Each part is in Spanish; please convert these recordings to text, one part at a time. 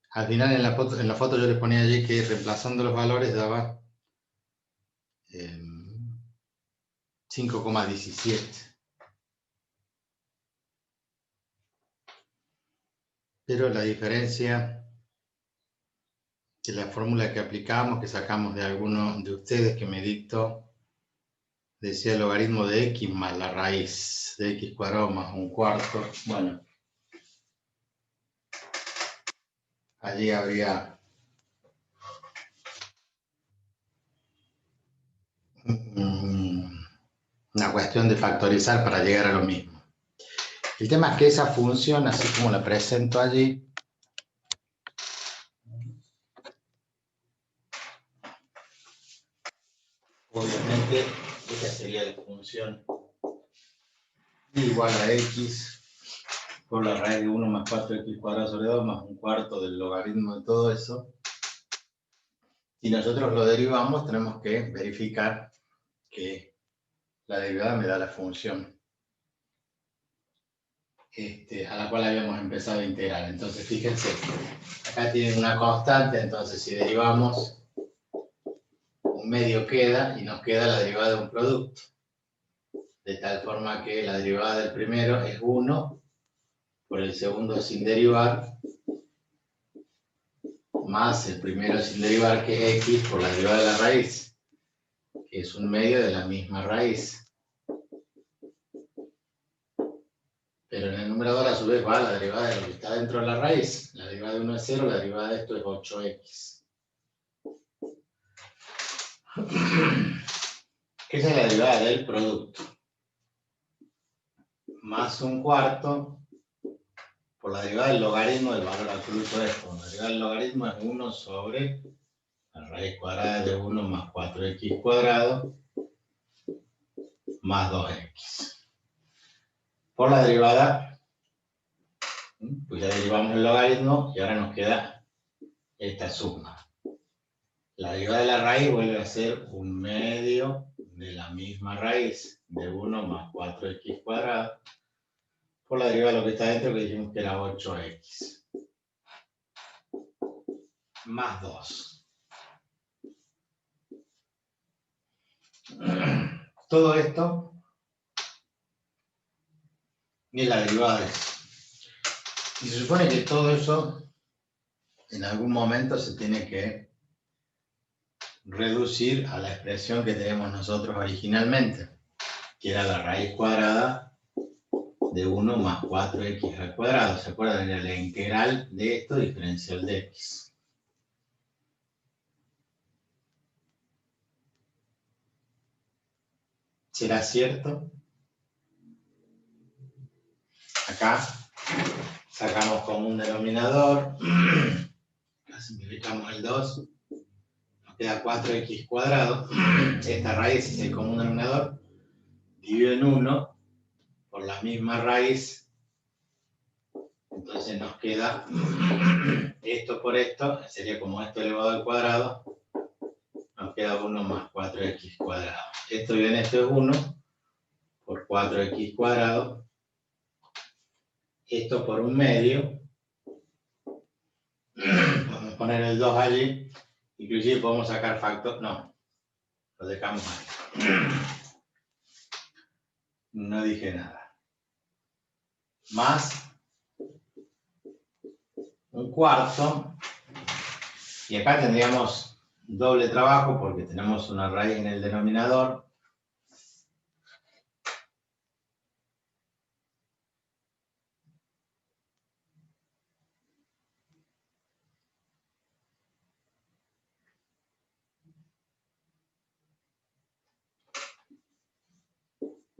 al final en la foto yo les ponía allí que reemplazando los valores daba 5,17. Pero la diferencia de la fórmula que aplicamos, que sacamos de alguno de ustedes que me dictó, decía el logaritmo de x más la raíz de x cuadrado más un cuarto. Bueno, allí habría una cuestión de factorizar para llegar a lo mismo. El tema es que esa función, así como la presento allí, obviamente esta sería la función igual a x por la raíz de 1 más 4x cuadrado sobre 2 más un cuarto del logaritmo de todo eso. Si nosotros lo derivamos, tenemos que verificar que la derivada me da la función a la cual habíamos empezado a integrar. Entonces, fíjense, acá tienen una constante, entonces si derivamos, un medio queda y nos queda la derivada de un producto. De tal forma que la derivada del primero es 1 por el segundo sin derivar, más el primero sin derivar, que es x por la derivada de la raíz, que es un medio de la misma raíz. Pero en el numerador a su vez va la derivada de lo que está dentro de la raíz. La derivada de 1 es 0, la derivada de esto es 8x. Esa es la derivada del producto. Más un cuarto por la derivada del logaritmo del valor absoluto de esto. La derivada del logaritmo es 1 sobre la raíz cuadrada de 1 más 4x cuadrado más 2x. Por la derivada, pues ya derivamos el logaritmo y ahora nos queda esta suma. La derivada de la raíz vuelve a ser un medio de la misma raíz de 1 más 4x cuadrado por la derivada de lo que está dentro, que dijimos que era 8x más 2. Todo esto es la derivada de eso. Y se supone que todo eso en algún momento se tiene que reducir a la expresión que tenemos nosotros originalmente, que era la raíz cuadrada de 1 más 4x al cuadrado. ¿Se acuerdan? Era la integral de esto diferencial de x. ¿Será cierto? Acá sacamos como un denominador, simplificamos el 2, nos queda 4x cuadrado. Esta raíz es el común denominador, dividido en 1 por la misma raíz. Entonces nos queda esto por esto, sería como esto elevado al cuadrado, nos queda 1 más 4x cuadrado. Esto y en esto es 1 por 4x cuadrado. Esto por un medio. Vamos a poner el 2 allí. Inclusive podemos sacar factor. No, lo dejamos ahí. No dije nada. Más un cuarto. Y acá tendríamos doble trabajo porque tenemos una raíz en el denominador.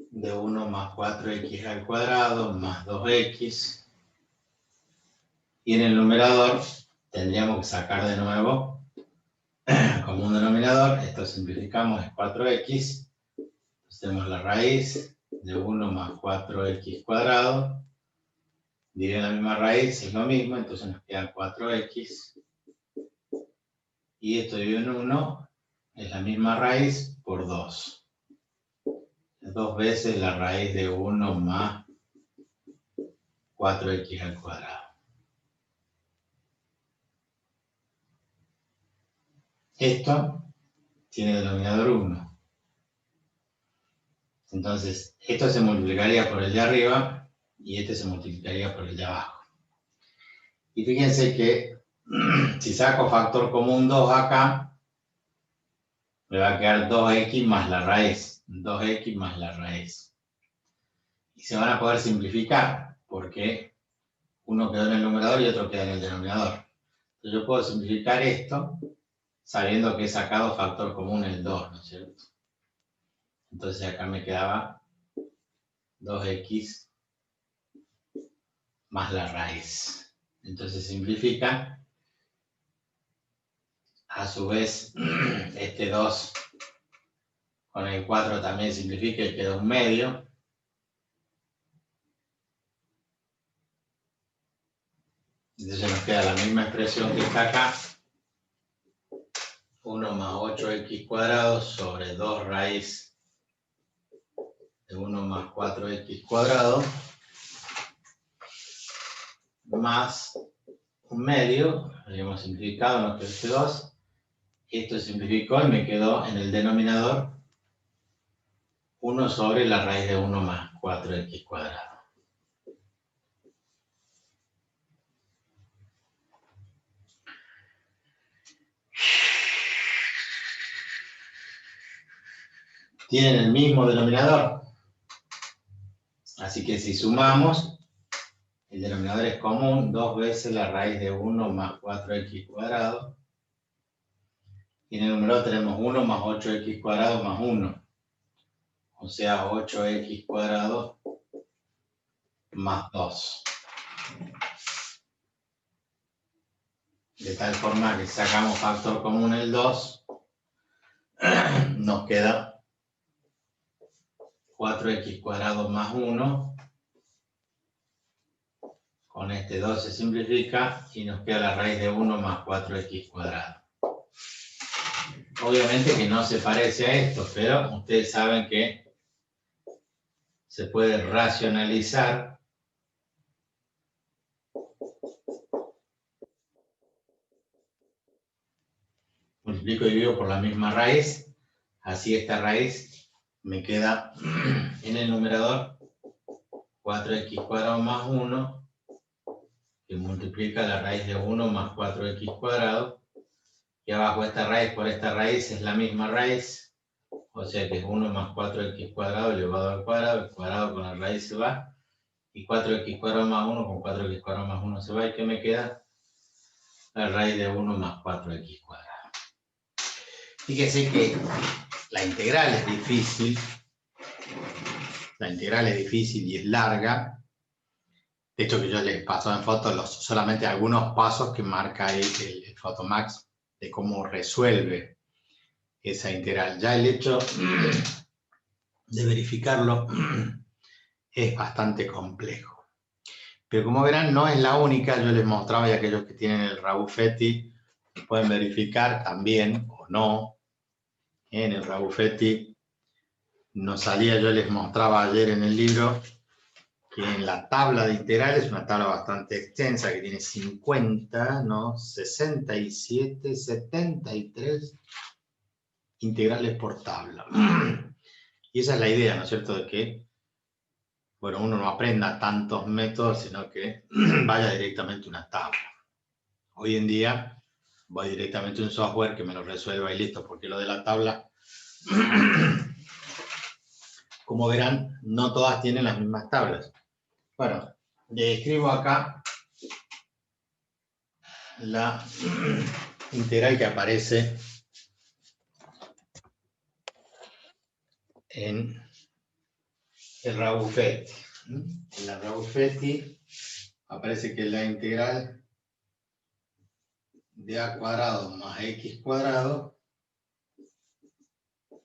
De 1 más 4x al cuadrado más 2x. Y en el numerador tendríamos que sacar de nuevo como un denominador. Esto simplificamos, es 4x. Entonces tenemos la raíz de 1 más 4x cuadrado. Dividir la misma raíz es lo mismo, entonces nos queda 4x. Y esto dividido en 1 es la misma raíz por 2. 2 veces la raíz de 1 más 4x al cuadrado. esto tiene denominador 1. Entonces, esto se multiplicaría por el de arriba y este se multiplicaría por el de abajo. Y fíjense que si saco factor común 2 acá, me va a quedar 2x más la raíz. 2x más la raíz. Y se van a poder simplificar, porque uno quedó en el numerador y otro queda en el denominador. Entonces yo puedo simplificar esto sabiendo que he sacado factor común el 2, ¿no es cierto? Entonces acá me quedaba 2x más la raíz. Entonces simplifica. A su vez, este 2 con el 4 también simplifica y queda un medio. Entonces nos queda la misma expresión que está acá. 1 más 8x cuadrado sobre 2 raíz de 1 más 4x cuadrado más un medio, habíamos simplificado, nos quedó este 2. Esto simplificó y me quedó en el denominador 1 sobre la raíz de 1 más 4x cuadrado. Tienen el mismo denominador. Así que si sumamos, el denominador es común, 2 veces la raíz de 1 más 4x cuadrado. Y en el numerador tenemos 1 más 8x cuadrado más 1. O sea, 8x cuadrado más 2. De tal forma que si sacamos factor común el 2, nos queda 4x cuadrado más 1. Con este 2 se simplifica y nos queda la raíz de 1 más 4x cuadrado. Obviamente que no se parece a esto, pero ustedes saben que se puede racionalizar multiplico y divido por la misma raíz, así esta raíz me queda en el numerador 4x cuadrado más 1, que multiplica la raíz de 1 más 4x cuadrado, y abajo esta raíz por esta raíz es la misma raíz, o sea que es 1 más 4x cuadrado elevado al cuadrado, el cuadrado con la raíz se va, y 4x cuadrado más 1 con 4x cuadrado más 1 se va, y ¿qué me queda? La raíz de 1 más 4x cuadrado. Fíjense que la integral es difícil, y es larga. De hecho, que yo les paso en foto solamente algunos pasos que marca el Photomax de cómo resuelve esa integral. Ya el hecho de verificarlo es bastante complejo. Pero como verán, no es la única. Yo les mostraba, y aquellos que tienen el Rabuffetti pueden verificar también o no. En el Rabuffetti nos salía, yo les mostraba ayer en el libro, que en la tabla de integrales, una tabla bastante extensa, que tiene 50, ¿no? 67, 73 integrales por tabla. Y esa es la idea, ¿no es cierto?, de que, bueno, uno no aprenda tantos métodos, sino que vaya directamente a una tabla. Hoy en día voy directamente a un software que me lo resuelva y listo, porque lo de la tabla, como verán, no todas tienen las mismas tablas. Bueno, le escribo acá la integral que aparece en el Rabuffetti. En la Rabuffetti aparece que la integral de a cuadrado más x cuadrado,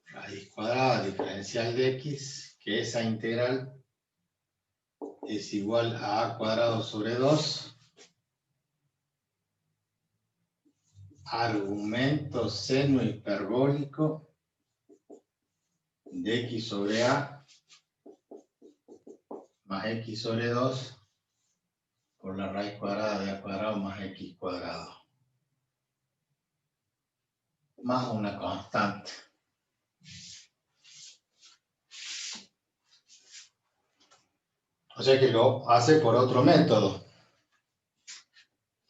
raíz cuadrada diferencial de x, que esa integral es igual a cuadrado sobre 2, argumento seno hiperbólico de x sobre a más x sobre 2 por la raíz cuadrada de a cuadrado más x cuadrado. más una constante. O sea que lo hace por otro método.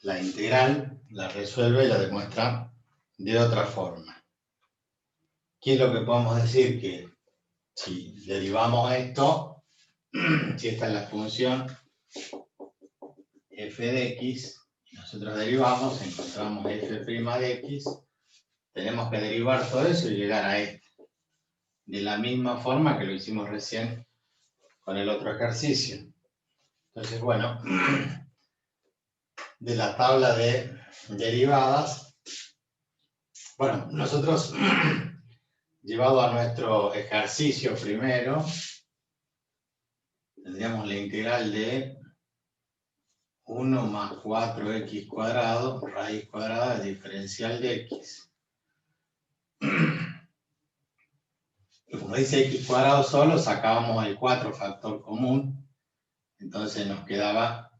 La integral la resuelve y la demuestra de otra forma. ¿Qué es lo que podemos decir? Que si derivamos esto, si esta es la función f de x, y nosotros derivamos, encontramos f' de x, tenemos que derivar todo eso y llegar a este. De la misma forma que lo hicimos recién con el otro ejercicio. Entonces, bueno, de la tabla de derivadas, bueno, nosotros, llevado a nuestro ejercicio primero, tendríamos la integral de 1 más 4x cuadrado, raíz cuadrada del diferencial de x. Y como dice x cuadrado solo, sacábamos el 4 factor común, entonces nos quedaba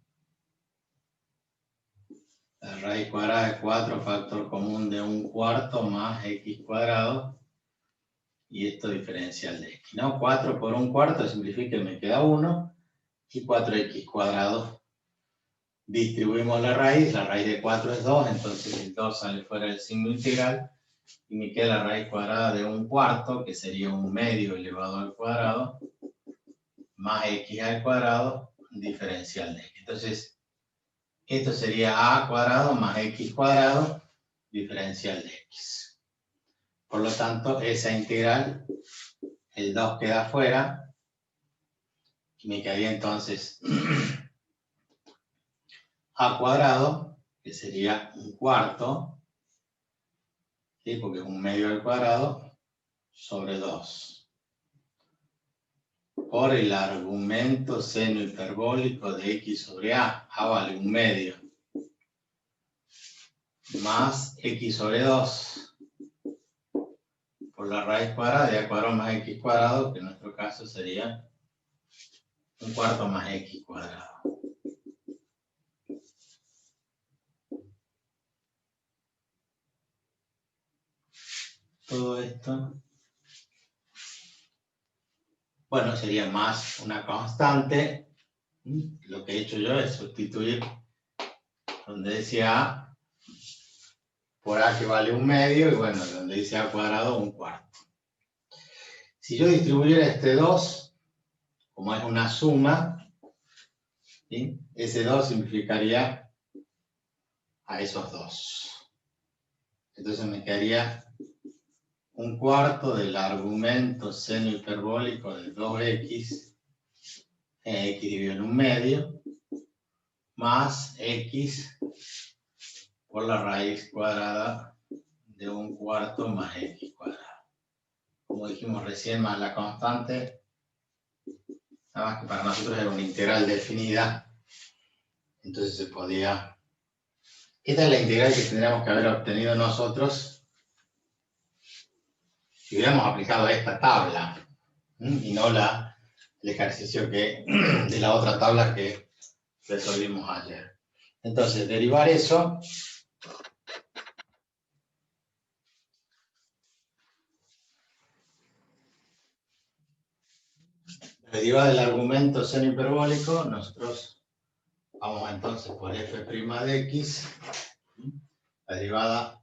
la raíz cuadrada de 4 factor común de 1/4 más x cuadrado, y esto diferencial de x, ¿no? 4 por 1/4 simplifica y me queda 1, y 4x cuadrado. Distribuimos la raíz de 4 es 2, entonces el 2 sale fuera del signo integral, y me queda la raíz cuadrada de 1/4, que sería 1/2 elevado al cuadrado, más x al cuadrado, diferencial de x. Entonces, esto sería a cuadrado más x cuadrado, diferencial de x. Por lo tanto, esa integral, el 2 queda afuera, y me quedaría entonces a cuadrado, que sería 1/4, ¿sí? Porque es 1/2 al cuadrado, sobre 2. Por el argumento seno hiperbólico de x sobre a. A vale 1/2. Más x sobre 2. Por la raíz cuadrada de a cuadrado más x cuadrado, que en nuestro caso sería 1/4 más x cuadrado. Todo esto, bueno, sería más una constante. Lo que he hecho yo es sustituir donde decía a por a, que vale 1/2, y bueno, donde dice a cuadrado, 1/4. Si yo distribuyera este 2, como es una suma, ¿sí? Ese 2 simplificaría a esos 2. Entonces me quedaría 1/4 del argumento seno hiperbólico de 2x, x dividido en 1/2, más x por la raíz cuadrada de 1/4 más x cuadrado. Como dijimos recién, más la constante, nada más que para nosotros era una integral definida, entonces se podía... Esta es la integral que tendríamos que haber obtenido nosotros si hubiéramos aplicado esta tabla, y no el ejercicio de la otra tabla que resolvimos ayer. Entonces, derivar eso, derivar del argumento seno hiperbólico, nosotros vamos entonces por f' de x, la derivada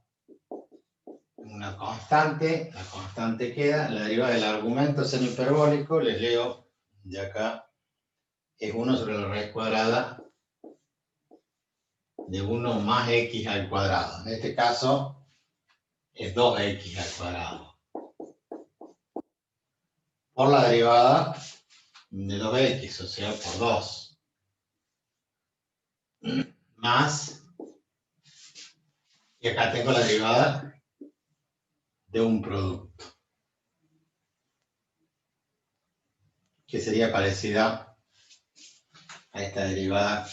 una constante, la constante queda, la derivada del argumento seno hiperbólico, les leo de acá, es 1 sobre la raíz cuadrada de 1 más x al cuadrado. En este caso es 2x al cuadrado. Por la derivada de 2x, o sea, por 2. Más, y acá tengo la derivada de un producto, que sería parecida a esta derivada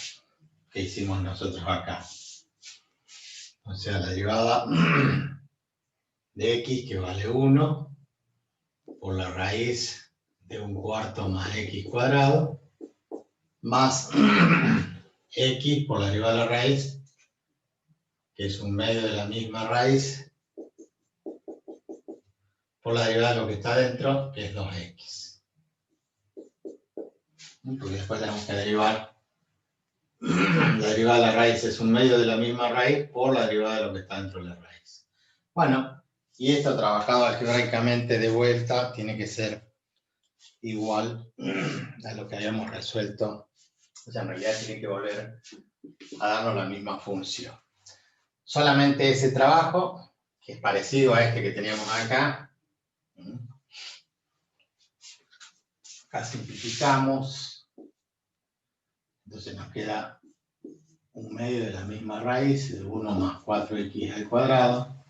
que hicimos nosotros acá. O sea, la derivada de x, que vale 1, por la raíz de 1/4 más x cuadrado, más x por la derivada de la raíz, que es 1/2 de la misma raíz, por la derivada de lo que está dentro, que es 2x. Porque después tenemos que derivar. La derivada de la raíz es un medio de la misma raíz por la derivada de lo que está dentro de la raíz. Bueno, y esto trabajado algebraicamente de vuelta tiene que ser igual a lo que habíamos resuelto. O sea, en realidad tiene que volver a darnos la misma función. Solamente ese trabajo, que es parecido a este que teníamos acá. Acá simplificamos. Entonces nos queda un medio de la misma raíz, de 1 más 4x al cuadrado.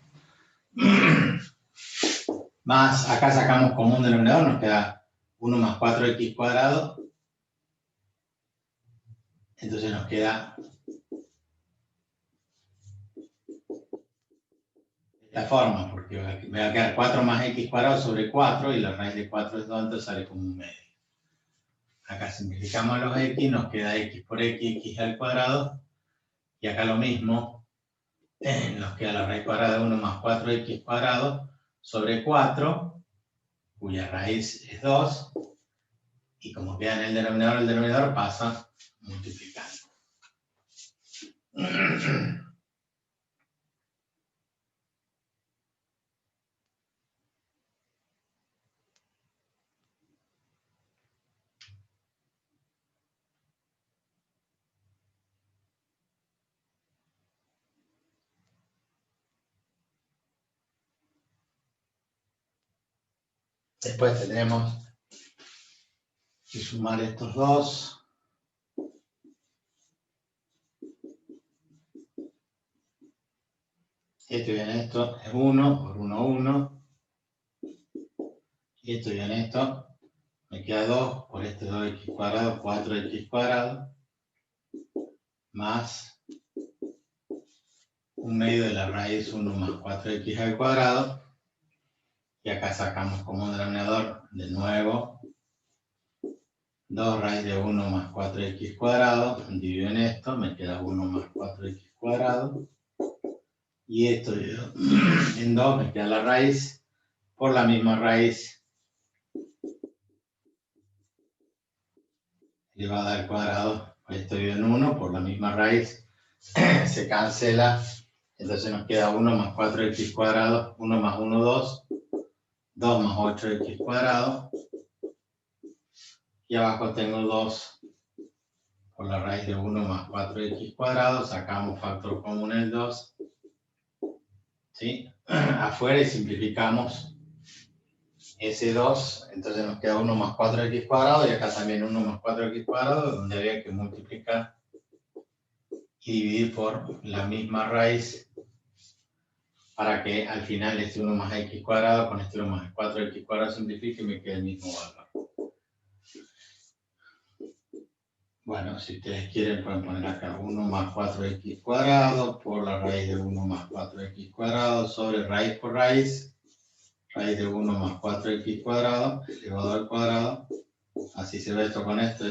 Más, acá sacamos como un denominador, nos queda 1 más 4x cuadrado. Entonces nos queda de esta forma, porque me va a quedar 4 más x cuadrado sobre 4, y la raíz de 4 es 2, entonces sale como un medio. Acá simplificamos los x, nos queda x por x al cuadrado. Y acá lo mismo, nos queda la raíz cuadrada de 1 más 4x cuadrado sobre 4, cuya raíz es 2, y como queda en el denominador pasa multiplicando. Después tendremos que sumar estos dos. Esto y en esto es 1 por 1, 1. Y esto y en esto me queda 2 por este 2x cuadrado, 4x cuadrado, más un medio de la raíz 1 más 4x al cuadrado. Y acá sacamos como un denominador de nuevo 2 raíz de 1 más 4x cuadrado, divido en esto, me queda 1 más 4x cuadrado, y esto dividido en 2 me queda la raíz por la misma raíz elevada al cuadrado. Esto dividido en 1 por la misma raíz, se cancela, entonces nos queda 1 más 4x cuadrado, 1 más 1, 2, 2 más 8x cuadrado, y abajo tengo 2 por la raíz de 1 más 4x cuadrado, sacamos factor común el 2, ¿sí? Afuera y simplificamos ese 2, entonces nos queda 1 más 4x cuadrado, y acá también 1 más 4x cuadrado, donde había que multiplicar y dividir por la misma raíz, para que al final este 1 más x cuadrado con este 1 más 4x cuadrado simplifique y me quede el mismo valor. Bueno, si ustedes quieren pueden poner acá 1 más 4x cuadrado por la raíz de 1 más 4x cuadrado sobre raíz por raíz de 1 más 4x cuadrado elevado al cuadrado. Así se ve esto con esto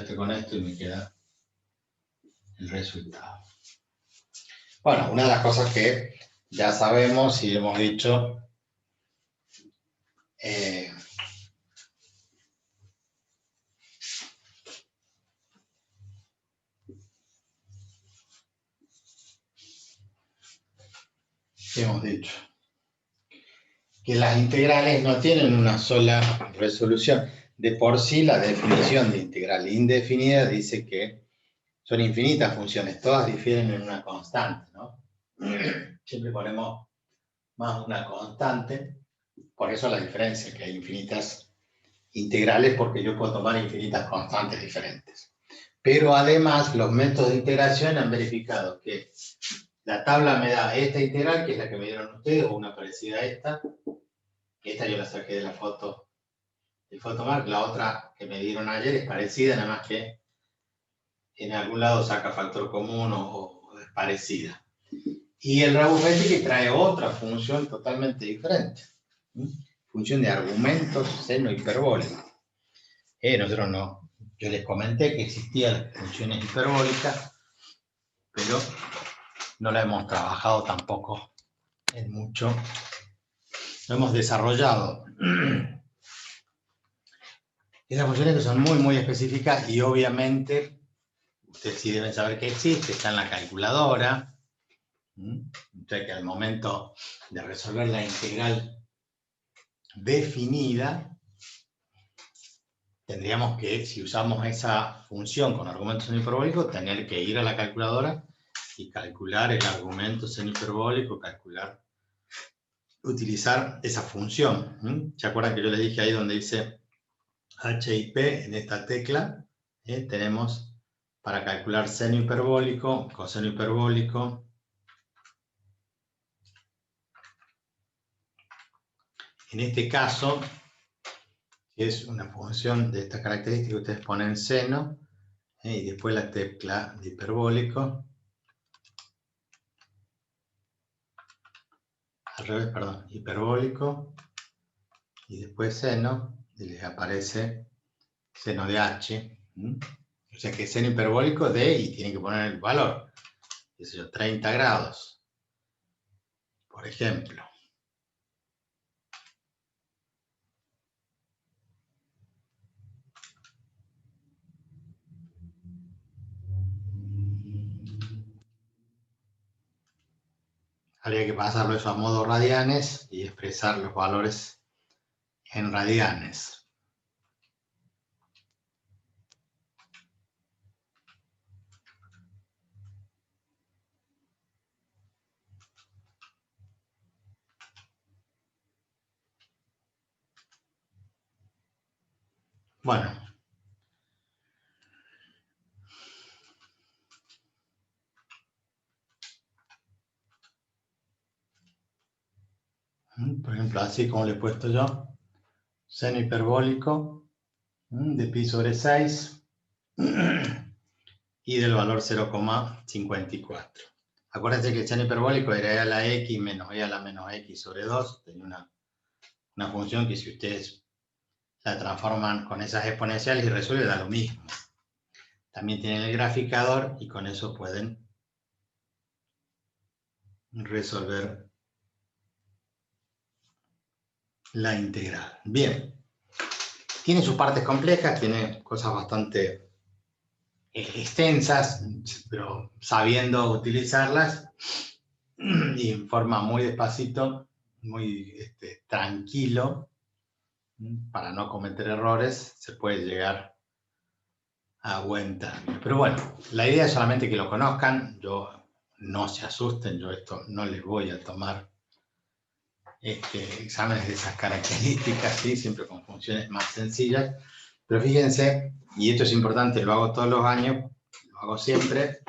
y me queda el resultado. Bueno, una de las cosas que ya sabemos y hemos dicho que las integrales no tienen una sola resolución. De por sí, la definición de integral indefinida dice que son infinitas funciones, todas difieren en una constante, ¿no? Siempre ponemos más una constante, por eso la diferencia, que hay infinitas integrales, porque yo puedo tomar infinitas constantes diferentes. Pero además, los métodos de integración han verificado que la tabla me da esta integral, que es la que me dieron ustedes, o una parecida a esta. Esta yo la saqué de la foto de Photomark. La otra que me dieron ayer es parecida, nada más que en algún lado saca factor común o es parecida. Y el Rabuchetti que trae otra función totalmente diferente. Función de argumentos seno hiperbólico. Nosotros no. Yo les comenté que existían funciones hiperbólicas, pero no la hemos trabajado tampoco en mucho lo hemos desarrollado. Esas funciones que son muy, muy específicas y obviamente ustedes sí deben saber que existe, está en la calculadora. Entonces que al momento de resolver la integral definida, tendríamos que, si usamos esa función con argumento seno hiperbólico, tener que ir a la calculadora y calcular el argumento seno hiperbólico, utilizar esa función. ¿Se acuerdan que yo les dije ahí donde dice H y P en esta tecla? Tenemos para calcular seno hiperbólico, coseno hiperbólico. En este caso, es una función de esta característica, ustedes ponen seno y después la tecla de hiperbólico. Al revés, perdón, hiperbólico y después seno y les aparece seno de H. O sea que seno hiperbólico de, y tienen que poner el valor, qué sé yo, 30 grados, por ejemplo. Habría que pasarlo eso a modo radianes y expresar los valores en radianes. Bueno. Por ejemplo, así como le he puesto yo, seno hiperbólico de pi sobre 6 y del valor 0,54. Acuérdense que el seno hiperbólico era e a la x menos e a la menos x sobre 2. Tenía una función que si ustedes la transforman con esas exponenciales y resuelven, da lo mismo. También tienen el graficador y con eso pueden resolver la integral. Bien. Tiene sus partes complejas, tiene cosas bastante extensas, pero sabiendo utilizarlas y en forma muy despacito, muy tranquilo, para no cometer errores, se puede llegar a buen término. Pero bueno, la idea es solamente que lo conozcan. No se asusten, yo esto no les voy a tomar exámenes de esas características, ¿sí? Siempre con funciones más sencillas. Pero fíjense, y esto es importante, lo hago todos los años, lo hago siempre,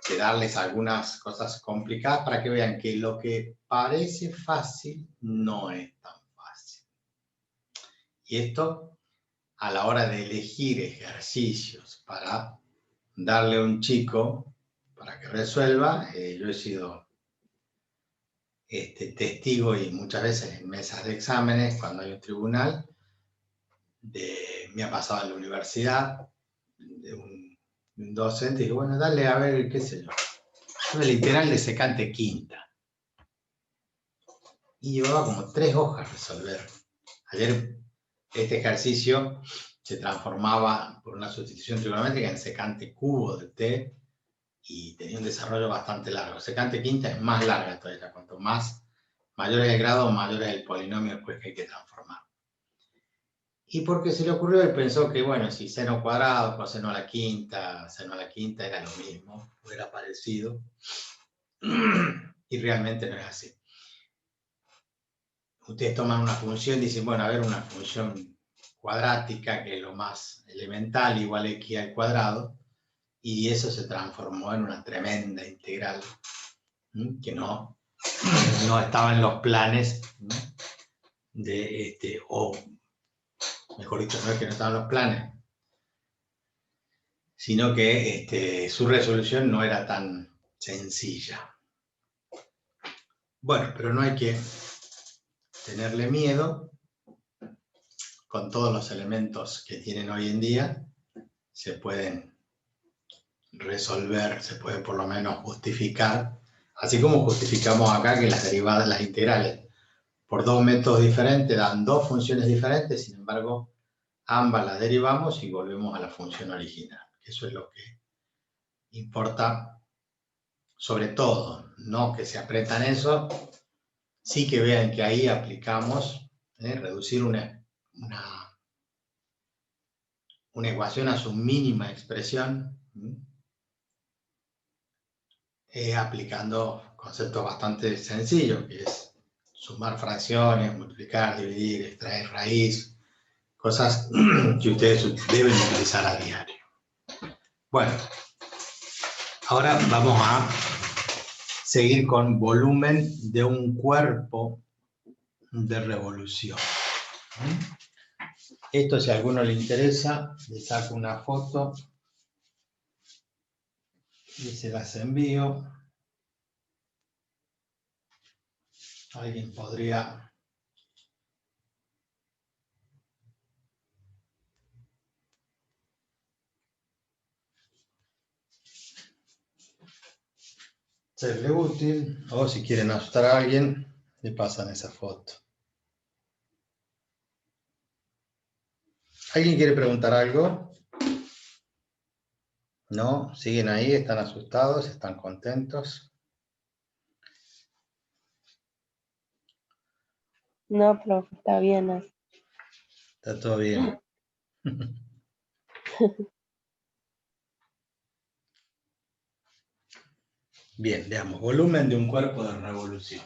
de darles algunas cosas complicadas para que vean que lo que parece fácil no es tan fácil. Y esto, a la hora de elegir ejercicios para darle a un chico para que resuelva, yo he sido testigo y muchas veces en mesas de exámenes, cuando hay un tribunal, me ha pasado en la universidad, de un docente, y digo, bueno, dale a ver, qué sé yo, el integral de secante quinta. Y llevaba como 3 hojas resolver. Ayer este ejercicio se transformaba por una sustitución trigonométrica en secante cubo de t y tenía un desarrollo bastante largo. Secante quinta es más larga todavía, cuanto mayor es el grado, mayor es el polinomio después que hay que transformar. Y porque se le ocurrió, él pensó que, bueno, si seno cuadrado, coseno a la quinta, seno a la quinta era lo mismo, o era parecido. Y realmente no es así. Ustedes toman una función y dicen, bueno, a ver, una función cuadrática, que es lo más elemental, igual a x al cuadrado, y eso se transformó en una tremenda integral, que no estaba en los planes o mejor dicho, no es que no estaban los planes, sino que su resolución no era tan sencilla. Bueno, pero no hay que tenerle miedo. Con todos los elementos que tienen hoy en día, se pueden resolver, se puede por lo menos justificar, así como justificamos acá que las derivadas, las integrales, por dos métodos diferentes, dan dos funciones diferentes, sin embargo, ambas las derivamos y volvemos a la función original. Eso es lo que importa, sobre todo, no que se apretan eso, sí que vean que ahí aplicamos reducir una ecuación a su mínima expresión, aplicando conceptos bastante sencillos, que es sumar fracciones, multiplicar, dividir, extraer raíz, cosas que ustedes deben utilizar a diario. Bueno, ahora vamos a seguir con volumen de un cuerpo de revolución. Esto, si a alguno le interesa, le saco una foto y se las envío. Alguien podría... serle útil, o si quieren asustar a alguien, le pasan esa foto. ¿Alguien quiere preguntar algo? ¿No? ¿Siguen ahí? ¿Están asustados? ¿Están contentos? No, profe, está bien así. Está todo bien. Bien, veamos. Volumen de un cuerpo de revolución.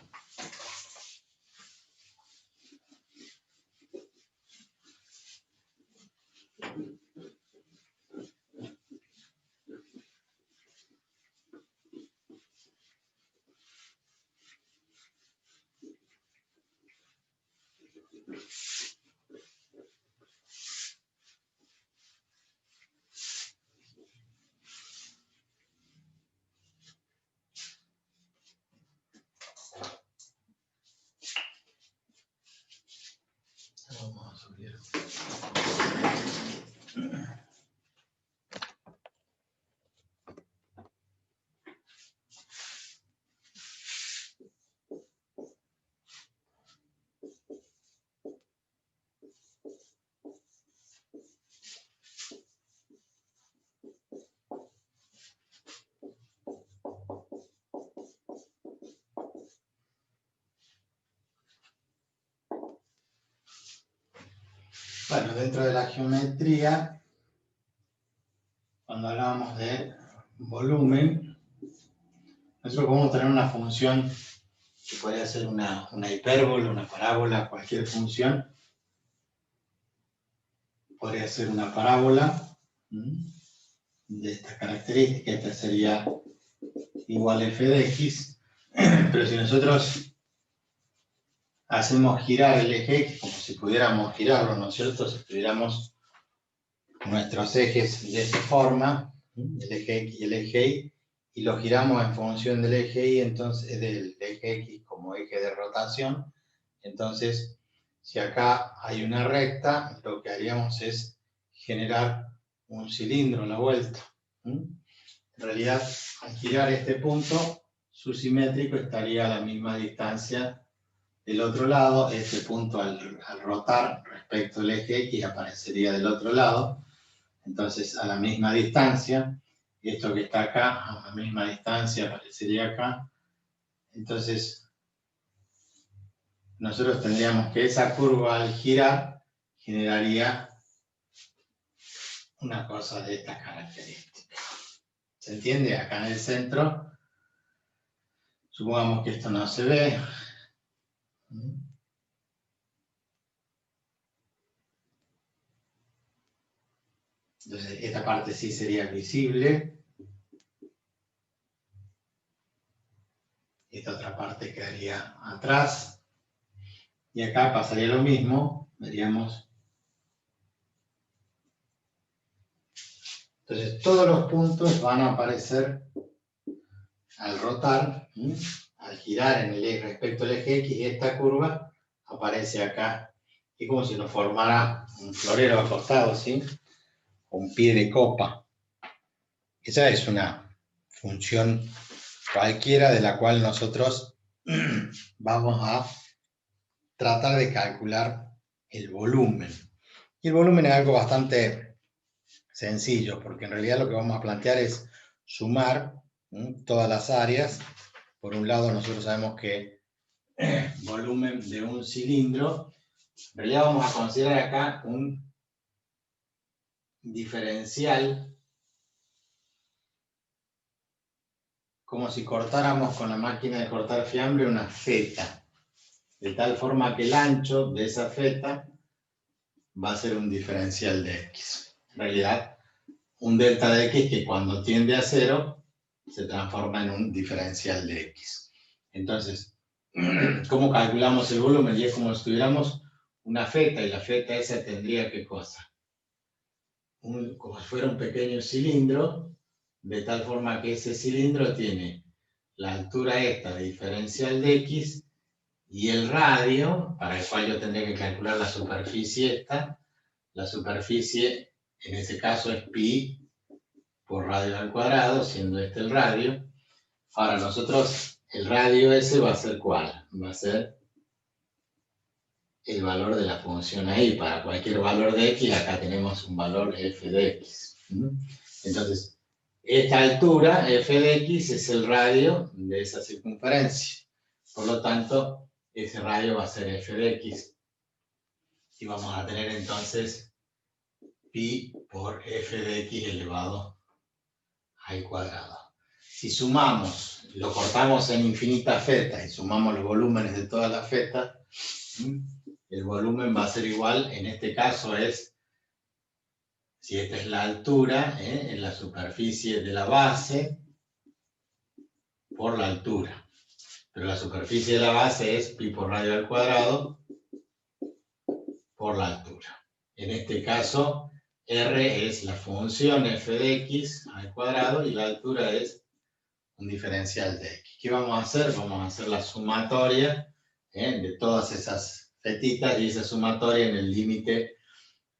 Vamos a subir. Bueno, dentro de la geometría, cuando hablábamos de volumen, nosotros podemos tener una función que podría ser una hipérbola, una parábola, cualquier función. Podría ser una parábola de estas características. Esta sería igual a f de x. Pero si nosotros hacemos girar el eje X como si pudiéramos girarlo, ¿no es cierto? Si tuviéramos nuestros ejes de esta forma, el eje X y el eje Y, y lo giramos en función del eje Y, entonces del eje X como eje de rotación, entonces si acá hay una recta, lo que haríamos es generar un cilindro a la vuelta. En realidad, al girar este punto, su simétrico estaría a la misma distancia del otro lado. Este punto al rotar respecto al eje X aparecería del otro lado, entonces a la misma distancia, y esto que está acá a la misma distancia aparecería acá. Entonces nosotros tendríamos que esa curva al girar generaría una cosa de estas características. ¿Se entiende? Acá en el centro, supongamos que esto no se ve. Entonces, esta parte sí sería visible. Esta otra parte quedaría atrás. Y acá pasaría lo mismo. Veríamos. Entonces, todos los puntos van a aparecer al rotar, al girar en el eje respecto al eje X, y esta curva aparece acá. Es como si nos formara un florero acostado, ¿sí? Un pie de copa. Esa es una función cualquiera de la cual nosotros vamos a tratar de calcular el volumen. Y el volumen es algo bastante sencillo, porque en realidad lo que vamos a plantear es sumar todas las áreas. Por un lado, nosotros sabemos que volumen de un cilindro, en realidad vamos a considerar acá un diferencial, como si cortáramos con la máquina de cortar fiambre una feta, de tal forma que el ancho de esa feta va a ser un diferencial de x. En realidad, un delta de x que cuando tiende a 0 se transforma en un diferencial de x. Entonces, ¿cómo calculamos el volumen? Y es como si tuviéramos una feta, y la feta esa tendría ¿qué cosa? Como si fuera un pequeño cilindro, de tal forma que ese cilindro tiene la altura esta de diferencial de x y el radio, para el cual yo tendría que calcular la superficie esta. La superficie, en ese caso, es pi por radio al cuadrado, siendo este el radio. Ahora, nosotros, el radio ese va a ser ¿cuál? Va a ser el valor de la función ahí. Para cualquier valor de x, acá tenemos un valor f de x. Entonces, esta altura, f de x, es el radio de esa circunferencia. Por lo tanto, ese radio va a ser f de x. Y vamos a tener entonces pi por f de x elevado al cuadrado. Si sumamos, lo cortamos en infinitas fetas y sumamos los volúmenes de todas las fetas, el volumen va a ser igual, en este caso es, si esta es la altura, en la superficie de la base por la altura. Pero la superficie de la base es pi por radio al cuadrado por la altura. En este caso, r es la función f de x al cuadrado y la altura es un diferencial de x. ¿Qué vamos a hacer? Vamos a hacer la sumatoria de todas esas fetitas, y esa sumatoria en el límite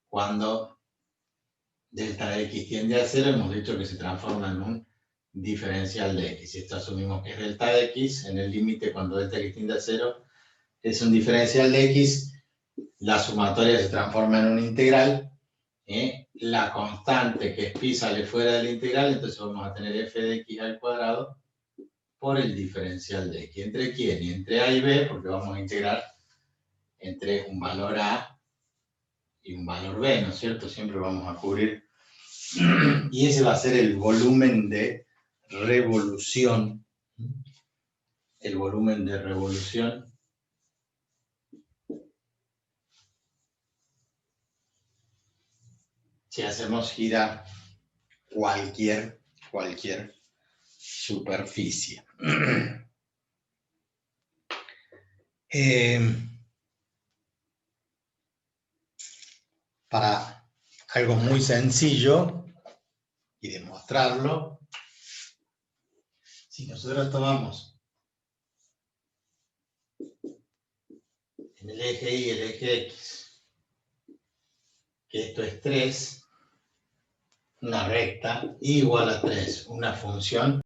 cuando delta de x tiende a 0, hemos dicho que se transforma en un diferencial de x. Si esto asumimos que es delta de x, en el límite cuando delta de x tiende a 0 es un diferencial de x, la sumatoria se transforma en un integral, la constante que es pi sale fuera del integral, entonces vamos a tener f de x al cuadrado por el diferencial de x. ¿Entre quién? Y entre a y b, porque vamos a integrar entre un valor a y un valor b, ¿no es cierto? Siempre vamos a cubrir. Y ese va a ser el volumen de revolución. El volumen de revolución si hacemos girar cualquier superficie. Para algo muy sencillo y demostrarlo, si nosotros tomamos en el eje Y y el eje X, que esto es 3, una recta, y igual a 3, una función